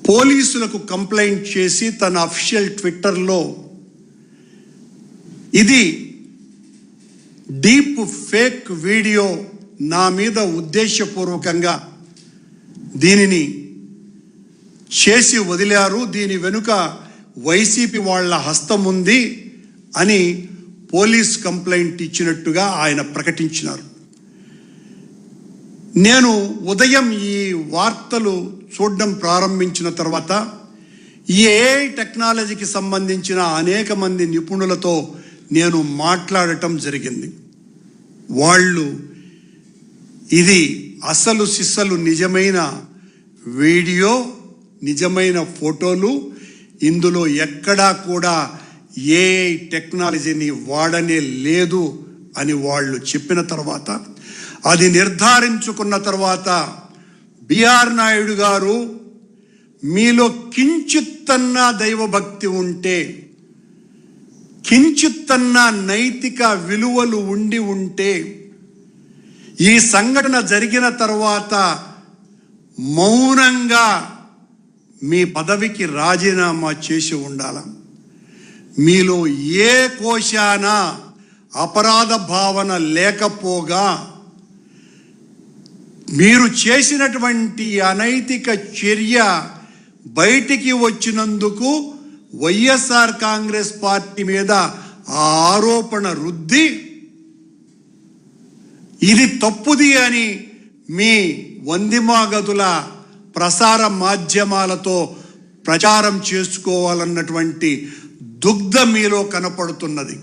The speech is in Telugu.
పోలీసులకు కంప్లైంట్ చేసి తన అఫీషియల్ ట్విట్టర్లో ఇది డీప్ ఫేక్ వీడియో, నా మీద ఉద్దేశపూర్వకంగా దీనిని చేసి వదిలారు, దీని వెనుక వైసీపీ వాళ్ళ హస్తం ఉంది అని పోలీస్ కంప్లైంట్ ఇచ్చినట్టుగా ఆయన ప్రకటించినారు. నేను ఉదయం ఈ వార్తలు చూడడం ప్రారంభించిన తర్వాత ఈ ఏఐ టెక్నాలజీకి సంబంధించిన అనేక మంది నిపుణులతో నేను మాట్లాడటం జరిగింది. వాళ్ళు ఇది అసలు సిస్సలు నిజమైన వీడియో, నిజమైన ఫోటోలు, ఇందులో ఎక్కడా కూడా ఏఐ టెక్నాలజీని వాడనే లేదు అని వాళ్ళు చెప్పిన తర్వాత, అది నిర్ధారించుకున్న తర్వాత బిఆర్ నాయుడు గారు, మీలో కించిత్తన్నా దైవభక్తి ఉంటే, కించిత్తన్నా నైతిక విలువలు ఉంటే ఈ సంఘటన జరిగిన తర్వాత మౌనంగా మీ పదవికి రాజీనామా చేసి ఉండాల. మీలో ఏ కోశాన అపరాధ భావన లేకపోగా మీరు చేసినటువంటి అనైతిక చర్య బయటికి వచ్చినందుకు వైఎస్ఆర్ కాంగ్రెస్ పార్టీ మీద ఆ ఆరోపణ రుద్ది ఇది తప్పుది అని మీ వందిమాగతుల ప్రసార మాధ్యమాలతో ప్రచారం చేసుకోవాలన్నటువంటి దుగ్ధ మీలో కనపడుతున్నది.